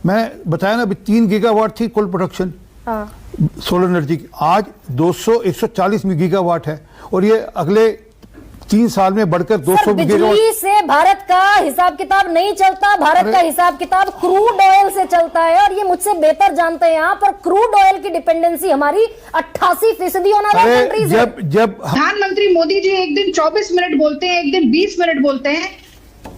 मैं बताया ना, अभी 3 गीगावाट थी कुल प्रोडक्शन सोलर एनर्जी की, आज 140 गीगावाट है, और ये अगले 3 साल में बढ़कर 200 बिजली से भारत का हिसाब किताब नहीं चलता, भारत का हिसाब किताब क्रूड ऑयल से चलता है, और ये मुझसे बेहतर जानते हैं यहाँ पर क्रूड ऑयल की डिपेंडेंसी हमारी 88% ऑन अदर कंट्रीज है। जब प्रधानमंत्री मोदी जी एक दिन 24 मिनट बोलते हैं, एक दिन 20 मिनट बोलते हैं,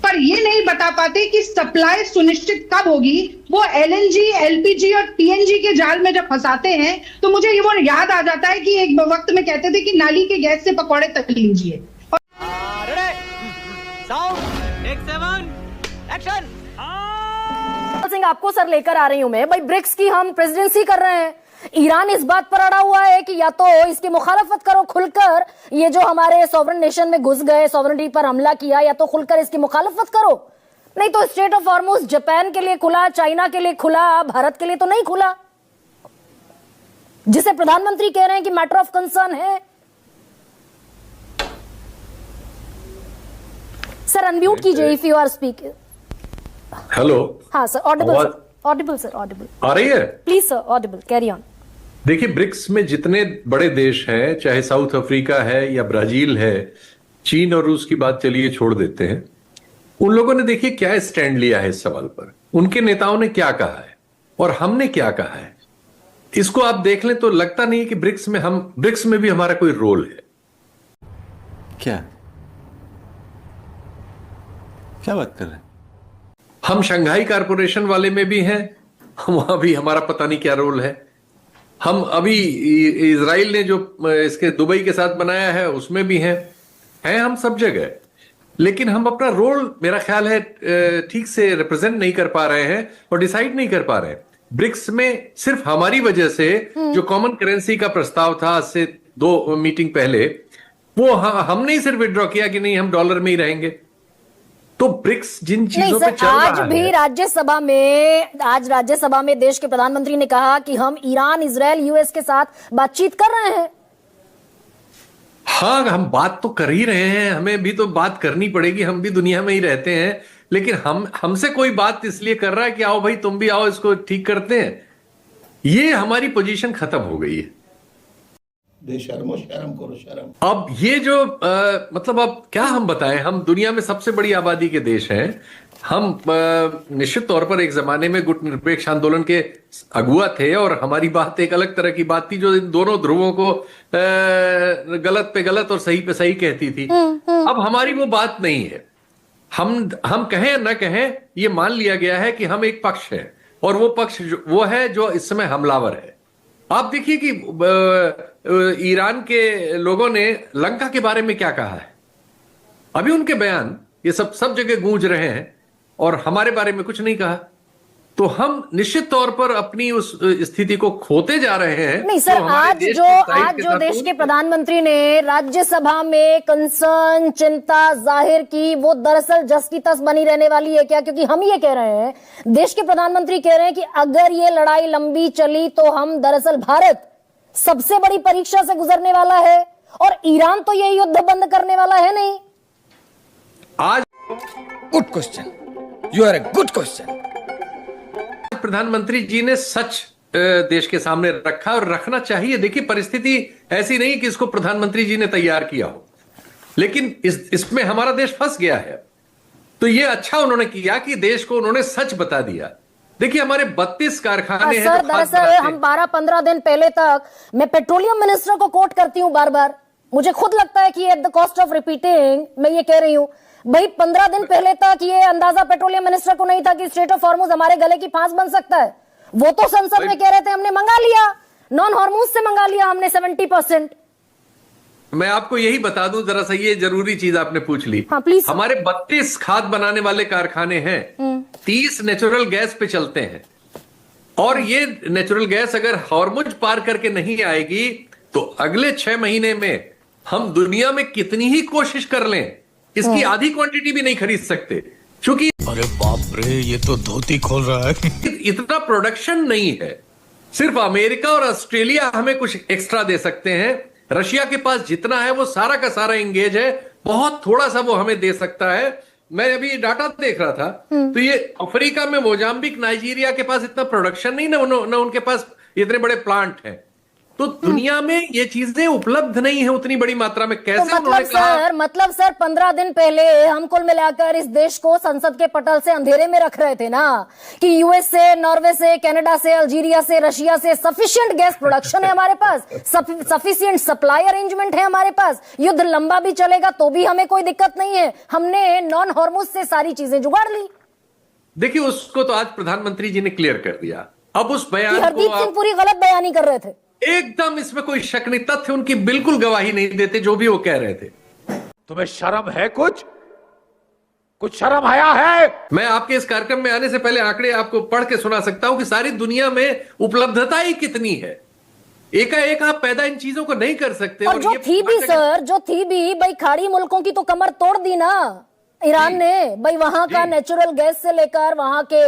पर ये नहीं बता पाते कि सप्लाई सुनिश्चित कब होगी। वो एलएनजी, एलपीजी और पीएनजी के जाल में जब फंसाते हैं तो मुझे ये वो याद आ जाता है कि एक वक्त में कहते थे कि नाली के गैस से पकौड़े तल लीजिए। सिंह, आपको सर लेकर आ रही हूं मैं। भाई ब्रिक्स की हम प्रेसिडेंसी कर रहे हैं, ईरान इस बात पर अड़ा हुआ है कि या तो इसकी मुखालफत करो खुलकर, ये जो हमारे सॉवरेन नेशन में घुस गए, सॉवरेनिटी पर हमला किया, या तो खुलकर इसकी मुखालफत करो, नहीं तो स्ट्रेट ऑफ हॉर्मुज जापान के लिए खुला, चाइना के लिए खुला, भारत के लिए तो नहीं खुला, जिसे प्रधानमंत्री कह रहे हैं कि मैटर ऑफ कंसर्न है। सर अनम्यूट कीजिए if you are speaking. Hello. हाँ sir, audible, audible sir, audible आ रही है? Please sir, audible, carry on. देखिए, ब्रिक्स में जितने बड़े देश हैं, चाहे साउथ अफ्रीका है या ब्राजील है, चीन और रूस की बात चलिए छोड़ देते हैं, उन लोगों ने देखिए क्या स्टैंड लिया है इस सवाल पर, उनके नेताओं ने क्या कहा है और हमने क्या कहा है, इसको आप देख लें तो लगता नहीं है कि ब्रिक्स में भी हमारा कोई रोल है। क्या बात कर रहे हैं? हम शंघाई कारपोरेशन वाले में भी हैं, वहां भी हमारा पता नहीं क्या रोल है। हम अभी इजराइल ने जो इसके दुबई के साथ बनाया है उसमें भी हैं हम सब जगह, लेकिन हम अपना रोल मेरा ख्याल है ठीक से रिप्रेजेंट नहीं कर पा रहे हैं और डिसाइड नहीं कर पा रहे हैं। ब्रिक्स में सिर्फ हमारी वजह से जो कॉमन करेंसी का प्रस्ताव था आज से 2 मीटिंग पहले, वो हमने ही सिर्फ विड्रॉ किया कि नहीं हम डॉलर में ही रहेंगे। तो ब्रिक्स जिन चीजों पे चल रहा है, आज भी राज्यसभा में देश के प्रधानमंत्री ने कहा कि हम ईरान, इजराइल, यूएस के साथ बातचीत कर रहे हैं। हाँ, हम बात तो कर ही रहे हैं, हमें भी तो बात करनी पड़ेगी, हम भी दुनिया में ही रहते हैं, लेकिन हमसे कोई बात इसलिए कर रहा है कि आओ भाई तुम भी आओ, इसको ठीक करते हैं, ये हमारी पोजीशन खत्म हो गई है। बेशर्मो शर्म करो शर्म। अब ये जो मतलब अब क्या हम बताएं, हम दुनिया में सबसे बड़ी आबादी के देश हैं, हम निश्चित तौर पर एक जमाने में गुट निरपेक्ष आंदोलन के अगुआ थे और हमारी बात एक अलग तरह की बात थी जो इन दोनों ध्रुवों को गलत पे गलत और सही पे सही कहती थी। अब हमारी वो बात नहीं है। हम कहें न कहें, ये मान लिया गया है कि हम एक पक्ष है और वो पक्ष वो है जो इस समय हमलावर है। आप देखिए कि ईरान के लोगों ने लंका के बारे में क्या कहा है, अभी उनके बयान ये सब जगह गूंज रहे हैं और हमारे बारे में कुछ नहीं कहा। तो हम निश्चित तौर पर अपनी उस स्थिति को खोते जा रहे हैं। नहीं सर, आज जो देश के प्रधानमंत्री ने राज्यसभा में कंसर्न, चिंता जाहिर की, वो दरअसल जस की तस बनी रहने वाली है क्या? क्योंकि हम ये कह रहे हैं, देश के प्रधानमंत्री कह रहे हैं कि अगर ये लड़ाई लंबी चली तो हम दरअसल भारत सबसे बड़ी परीक्षा से गुजरने वाला है और ईरान तो ये युद्ध बंद करने वाला है नहीं। आज good question, you are a good question. प्रधानमंत्री जी ने सच देश के सामने रखा और रखना चाहिए। देखिए, परिस्थिति ऐसी नहीं कि इसको प्रधानमंत्री जी ने तैयार किया हो, लेकिन इसमें हमारा देश फंस गया है। तो ये अच्छा उन्होंने किया कि देश को उन्होंने सच बता दिया। देखिए, हमारे 32 कारखाने हैं। सर दरअसल हम 12-15 दिन पहले तक, मैं पेट्रोलियम मिनिस्टर को कोट करती हूं बार बार, मुझे खुद लगता है कि at the cost of repeating मैं ये कह रही हूं, भाई 15 दिन पहले तक ये अंदाजा पेट्रोलियम मिनिस्टर को नहीं था कि स्ट्रेट ऑफ हॉर्मुज हमारे गले की फांस बन सकता है। वो तो संसद में कह रहे थे हमने मंगा लिया, नॉन हॉर्मुज से मंगा लिया हमने 70%। मैं आपको यही बता दूं, जरा सा ये जरूरी चीज आपने पूछ ली। हाँ, प्लीज। हमारे 32 खाद बनाने वाले कारखाने हैं, 30 नेचुरल गैस पे चलते हैं, और ये नेचुरल गैस अगर हॉर्मुज पार करके नहीं आएगी तो अगले 6 महीने में हम दुनिया में कितनी ही कोशिश कर लें, इसकी आधी क्वांटिटी भी नहीं खरीद सकते, क्योंकि अरे बाप रे, ये तो धोती खोल रहा है। इतना प्रोडक्शन नहीं है। सिर्फ अमेरिका और ऑस्ट्रेलिया हमें कुछ एक्स्ट्रा दे सकते हैं। रशिया के पास जितना है वो सारा का सारा एंगेज है, बहुत थोड़ा सा वो हमें दे सकता है। मैं अभी डाटा देख रहा था, तो ये अफ्रीका में मोजाम्बिक, नाइजीरिया के पास इतना प्रोडक्शन नहीं, ना उनके पास इतने बड़े प्लांट हैं। तो दुनिया में ये चीजें उपलब्ध नहीं है उतनी बड़ी मात्रा में। कैसे तो उन्होंने कहा? मतलब सर 15 दिन पहले हम कुल मिलाकर इस देश को संसद के पटल से अंधेरे में रख रहे थे ना, कि यूएस से, नॉर्वे से, कनाडा से, अल्जीरिया से, रशिया से सफिशिएंट गैस प्रोडक्शन है हमारे पास, सफिशिएंट सप्लाई अरेंजमेंट है हमारे पास, युद्ध लंबा भी चलेगा तो भी हमें कोई दिक्कत नहीं है, हमने नॉन हॉर्मुज से सारी चीजें जुगाड़ ली। देखिए, उसको तो आज प्रधानमंत्री जी ने क्लियर कर दिया। अब उस बयान को हरदीप सिंह पुरी गलत बयानी कर रहे थे, एकदम इसमें कोई शक नहीं, तथ्य उनकी बिल्कुल गवाही नहीं देते जो भी वो कह रहे थे। तुम्हें शर्म है? कुछ शर्म आया है? मैं आपके इस कार्यक्रम में आने से पहले आंकड़े आपको पढ़ के सुना सकता हूं कि सारी दुनिया में उपलब्धता ही कितनी है। एकाएक आप पैदा इन चीजों को नहीं कर सकते। और जो थी भी सर, जो थी भी भाई, खाड़ी मुल्कों की तो कमर तोड़ दी ना ईरान ने भाई। वहां का नेचुरल गैस से लेकर वहां के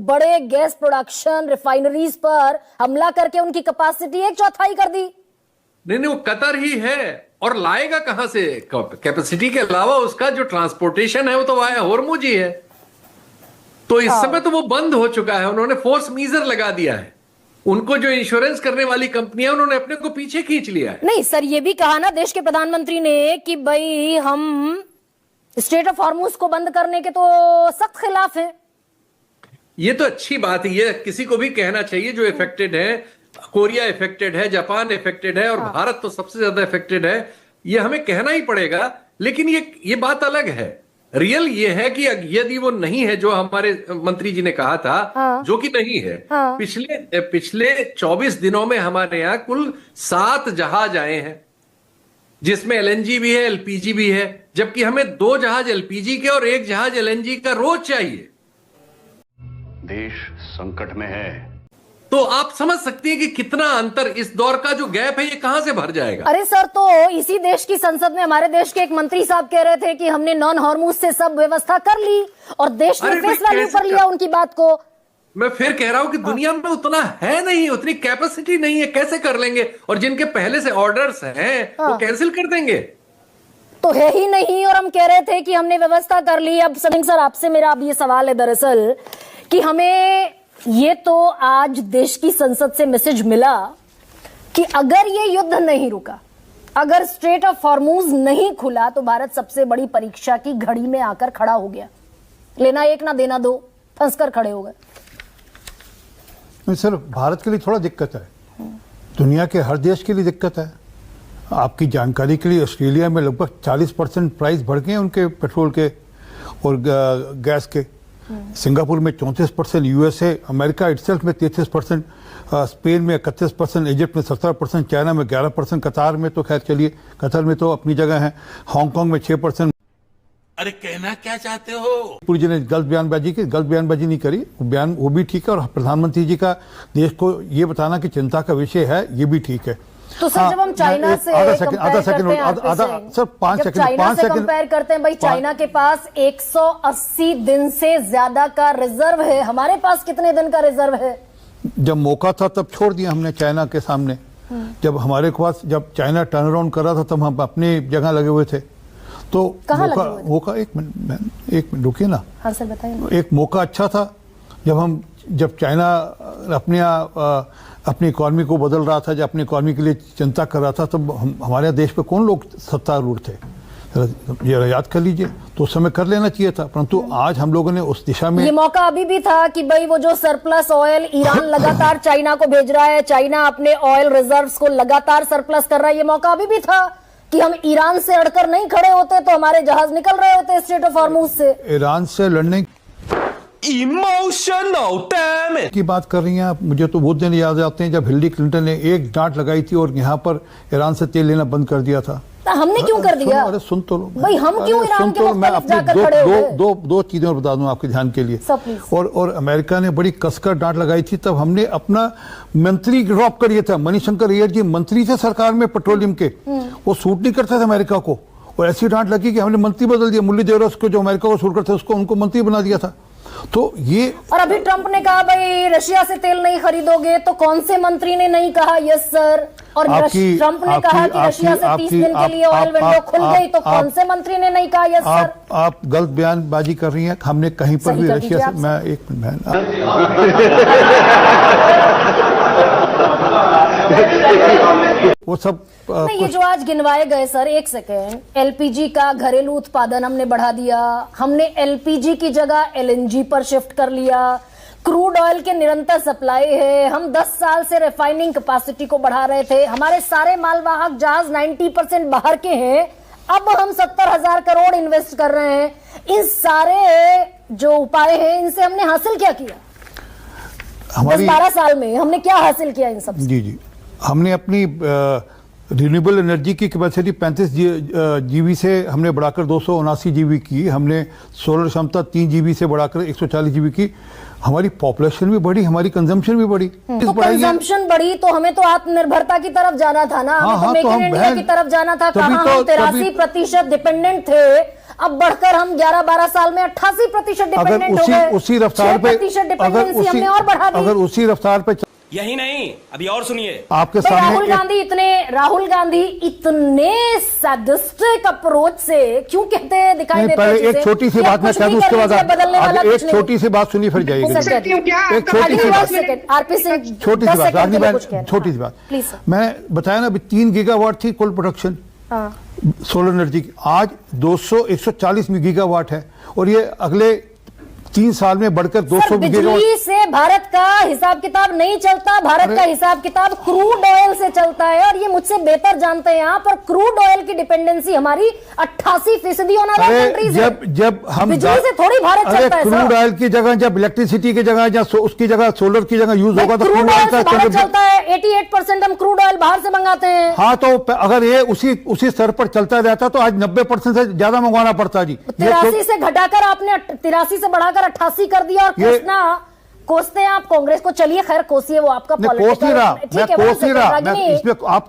बड़े गैस प्रोडक्शन रिफाइनरीज पर हमला करके उनकी कैपेसिटी 1/4 कर दी। नहीं, वो कतर ही है, और लाएगा कहां से? कैपेसिटी के अलावा उसका जो ट्रांसपोर्टेशन है वो तो वाया होर्मुज ही है। तो इस समय तो वो बंद हो चुका है, उन्होंने फोर्स मीजर लगा दिया है। उनको जो इंश्योरेंस करने वाली कंपनियां, उन्होंने अपने को पीछे खींच लिया है। नहीं सर, ये भी कहा ना देश के प्रधानमंत्री ने कि भाई हम स्टेट ऑफ हॉर्मुज को बंद करने के तो सख्त खिलाफ हैं। ये तो अच्छी बात है, ये किसी को भी कहना चाहिए जो इफेक्टेड है। कोरिया इफेक्टेड है, जापान इफेक्टेड है, और भारत तो सबसे ज्यादा इफेक्टेड है, ये हमें कहना ही पड़ेगा। लेकिन ये बात अलग है। रियल ये है कि यदि वो नहीं है जो हमारे मंत्री जी ने कहा था, जो कि नहीं है, पिछले 24 दिनों में हमारे यहाँ कुल 7 जहाज आए हैं, जिसमें एलएनजी भी है, एलपीजी भी है, जबकि हमें 2 जहाज एलपीजी के और 1 जहाज एलएनजी का रोज चाहिए। देश संकट में है, तो आप समझ सकते हैं कि कितना अंतर, इस दौर का जो गैप है ये कहां से भर जाएगा। अरे सर, तो इसी देश की संसद में हमारे देश के एक मंत्री साहब कह रहे थे कि हमने नॉन हॉर्मुज से सब व्यवस्था कर ली, और देश ने फेस वैल्यू पर लिया उनकी बात को। मैं फिर कह रहा हूं कि दुनिया में उतना है नहीं, उतनी कैपेसिटी नहीं है, कैसे कर लेंगे? और जिनके पहले से ऑर्डर्स हैं वो कैंसिल कर देंगे। तो है ही नहीं, और हम कह रहे थे कि हमने व्यवस्था कर ली। अब सिंह सर, आपसे मेरा अब ये सवाल है दरअसल कि हमें ये तो आज देश की संसद से मैसेज मिला कि अगर ये युद्ध नहीं रुका, अगर स्ट्रेट ऑफ हॉर्मुज नहीं खुला, तो भारत सबसे बड़ी परीक्षा की घड़ी में आकर खड़ा हो गया। लेना एक ना देना दो, फंसकर खड़े हो गए। नहीं सर, भारत के लिए थोड़ा दिक्कत है, दुनिया के हर देश के लिए दिक्कत है। आपकी जानकारी के लिए ऑस्ट्रेलिया में लगभग 40% प्राइस बढ़ गए उनके पेट्रोल के और गैस के। सिंगापुर में 34%, यूएसए, अमेरिका इटसेल्फ में 33%, स्पेन में 31%, इजिप्ट में 17%, चाइना में 11%, कतार में तो खैर चलिए, कतर में तो अपनी जगह है, हांगकांग में 6%। अरे कहना क्या चाहते हो? पूरी जी ने गलत बयानबाजी नहीं करी, वो भी ठीक है, और प्रधानमंत्री जी का देश को ये बताना कि चिंता का विषय है, ये भी ठीक है। तो सर, जब हम चाइना से कंपेयर करते हैं भाई, चाइना के पास 180 दिन से ज्यादा का रिजर्व है, हमारे पास कितने दिन का रिजर्व है? जब मौका था तब छोड़ दिया हमने चाइना के सामने। जब हमारे पास, जब चाइना टर्न अराउंड कर रहा था, तब हम अपनी जगह लगे हुए थे। तो मौका एक मिनट रुकिए ना। हाँ सर, बताइए। एक मौका अच्छा था जब चाइना अपनी इकॉनमी को बदल रहा था, जब अपनी इकॉनमी के लिए चिंता कर रहा था, तब हमारे देश पे कौन लोग सत्तारूढ़ थे, ये याद कर लीजिए। तो उस समय कर लेना चाहिए था, परंतु आज हम लोगों ने उस दिशा में, ये मौका अभी भी था कि भाई वो जो सरप्लस ऑयल ईरान लगातार चाइना को भेज रहा है, चाइना अपने ऑयल रिजर्व्स को लगातार सरप्लस कर रहा है, ये मौका अभी भी था कि हम ईरान से अड़कर नहीं खड़े होते तो हमारे जहाज निकल रहे होते स्ट्रेट ऑफ हॉर्मुज से। ईरान से लड़ने इमोशनल डैम इट की बात कर रही हैं आप। मुझे तो वो दिन याद आते हैं जब हिलरी क्लिंटन ने एक डांट लगाई थी और यहाँ पर ईरान से तेल लेना बंद कर दिया था। हमने क्यों कर दिया? अरे सुन तो लो भाई, हम क्यों ईरान के मुख्तलिफ जाकर खड़े हुए? दो चीजें बता दूं आपके ध्यान के लिए। और अमेरिका ने बड़ी कसकर डांट लगाई थी, तब हमने अपना मंत्री ड्रॉप कर दिया था। मणिशंकर अय्यर जी मंत्री थे सरकार में पेट्रोलियम के, वो सूट नहीं करते थे अमेरिका को, और ऐसी डांट लगी कि हमने मंत्री बदल दिया। मुरली देवरस को, जो अमेरिका को सूट करते, उसको उनको मंत्री बना दिया था। तो ये और अभी ट्रंप ने कहा भाई रशिया से तेल नहीं खरीदोगे, तो कौन से मंत्री ने नहीं कहा यस सर? और ट्रंप ने कहा कि रशिया से 30 दिन के लिए ऑयल विंडो खुल गई, तो कौन से मंत्री ने नहीं कहा यस सर? आप गलत बयानबाजी कर रही हैं। हमने कहीं पर भी रशिया से, मैं एक मिनट वो सब नहीं, ये जो आज गिनवाए गए सर, एक सेकेंड, एलपीजी का घरेलू उत्पादन हमने बढ़ा दिया, हमने एलपीजी की जगह एलएनजी पर शिफ्ट कर लिया, क्रूड ऑयल के निरंतर सप्लाई है, हम 10 साल से रिफाइनिंग कैपेसिटी को बढ़ा रहे थे, हमारे सारे मालवाहक जहाज 90% बाहर के हैं, अब हम 70,000 करोड़ इन्वेस्ट कर रहे हैं। इन सारे जो उपाय हैं, इनसे हमने हासिल क्या किया? 10-12 साल में हमने क्या हासिल किया इन सब से? जी, हमने अपनी रिन्यूएबल एनर्जी की कैपेसिटी 35 जीबी से हमने बढ़ाकर 279 जीबी की, हमने सोलर क्षमता 3 जीबी से बढ़ाकर 140 जीबी की। हमारी पॉपुलेशन भी बढ़ी, हमारी कंजम्पशन भी बढ़ी। तो कंजम्पशन बढ़ी तो हमें तो आत्मनिर्भरता की तरफ जाना था ना, हमें तो मेक इन इंडिया की तरफ जाना था। कहाँ हम 83% डिपेंडेंट थे, अब बढ़कर हम 11-12 साल में 88% डिपेंडेंट हो गए। उसी रफ्तार पे डिपेंडेंसी हमने और बढ़ा दी। अगर उसी रफ्तार पे यही नहीं, अभी और सुनिए आपके सामने राहुल गांधी इतने सैडिस्टिक अप्रोच से क्यों कहते हैं, दिखाई देते हैं? एक छोटी सी बात मैं कह दूं, उसके बाद एक छोटी सी बात सुनिए फिर जाइएगा। एक छोटी सी बात, आरपी सिंह, छोटी सी बात, छोटी सी बात, मैं बताया ना, अभी 3 गीगावाट थी कुल प्रोडक्शन सोलर एनर्जी की, आज 140 गीगावाट है, और ये अगले 3 साल में बढ़कर 200 बिजली से भारत का हिसाब किताब नहीं चलता, भारत का हिसाब किताब क्रूड ऑयल से चलता है, और ये मुझसे बेहतर जानते हैं यहाँ पर। क्रूड ऑयल की डिपेंडेंसी हमारी 88% ऑन अदर कंट्रीज है। जब हम बिजली से थोड़ी भारत चलता है। क्रूड ऑयल की जगह जब इलेक्ट्रिसिटी की जगह या उसकी जगह सोलर की जगह यूज होगा तो क्रूड ऑयल से भारत चलता है। 88% हम क्रूड ऑयल बाहर से मंगाते हैं। हाँ, तो अगर ये उसी स्तर पर चलता रहता तो आज 90% से ज्यादा मंगवाना पड़ता जी। 83 से घटाकर आपने 83 से बढ़ाकर 88 कर दिया, और कोसते हैं आप कांग्रेस को। चलिए खैर, कोसिए, वो आपका पॉलिटिकल, ठीक है, इसमें आप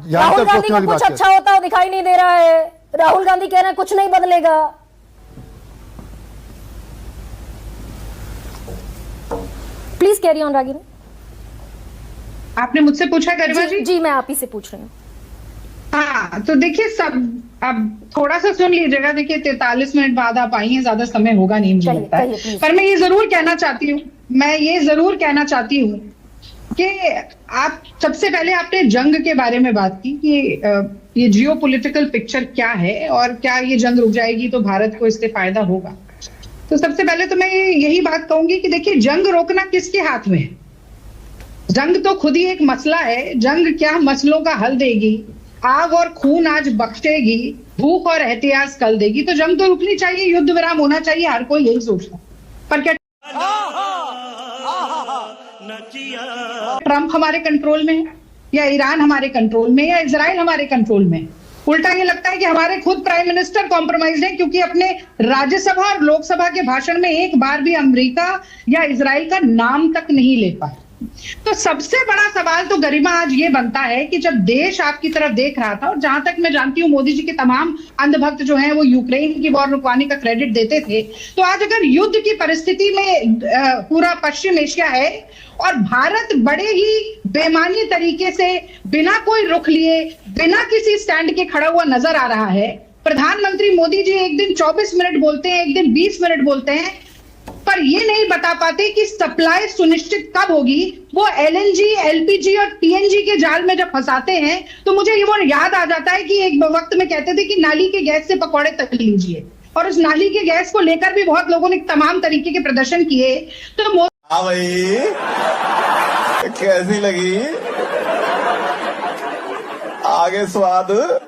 राहुल गांधी को कुछ अच्छा होता हो दिखाई नहीं दे रहा है। राहुल गांधी कह रहे हैं कुछ नहीं बदलेगा। Please carry on Ragini. आपने मुझसे पूछा गरिमा जी? जी, मैं आप ही से पूछ रही हूँ। हाँ, तो देखिए, सब अब थोड़ा सा सुन लीजिएगा। देखिए, 43 मिनट बाद आप आई हैं, ज्यादा समय होगा नहीं मुझे लगता है, पर मैं ये जरूर कहना चाहती हूँ कि आप सबसे पहले आपने जंग के बारे में बात की कि ये जियोपॉलिटिकल पिक्चर क्या है और क्या ये जंग रुक जाएगी तो भारत को इससे फायदा होगा। तो सबसे पहले तो मैं यही बात कहूंगी कि देखिए, जंग रोकना किसके हाथ में है? जंग तो खुद ही एक मसला है। जंग क्या मसलों का हल देगी? आग और खून आज बख्शेगी, भूख और एहतियाज कल देगी। तो जंग तो रुकनी चाहिए, युद्ध विराम होना चाहिए, हर कोई यही सोचता। पर क्या ट्रंप हमारे कंट्रोल में है, या ईरान हमारे कंट्रोल में, या इजराइल हमारे कंट्रोल में? उल्टा ये लगता है कि हमारे खुद प्राइम मिनिस्टर कॉम्प्रोमाइज हैं, क्योंकि अपने राज्यसभा और लोकसभा के भाषण में एक बार भी अमेरिका या इजराइल का नाम तक नहीं ले पाए। तो सबसे बड़ा सवाल तो गरिमा आज ये बनता है कि जब देश आपकी तरफ देख रहा था, और जहां तक मैं जानती हूं मोदी जी के तमाम अंधभक्त जो हैं वो यूक्रेन की वॉर रुकवाने का क्रेडिट देते थे, तो आज अगर युद्ध की परिस्थिति में पूरा पश्चिम एशिया है और भारत बड़े ही बेमानी तरीके से बिना कोई रुख लिए, बिना किसी स्टैंड के खड़ा हुआ नजर आ रहा है। प्रधानमंत्री मोदी जी एक दिन 24 मिनट बोलते हैं, एक दिन 20 मिनट बोलते हैं, पर ये नहीं बता पाते कि सप्लाई सुनिश्चित कब होगी। वो एलएनजी, एलपीजी और टीएनजी के जाल में जब फंसाते हैं तो मुझे ये वो याद आ जाता है कि एक वक्त में कहते थे कि नाली के गैस से पकौड़े तल लीजिए, और उस नाली के गैस को लेकर भी बहुत लोगों ने तमाम तरीके के प्रदर्शन किए। तो भाई कैसी लगी आगे स्वाद?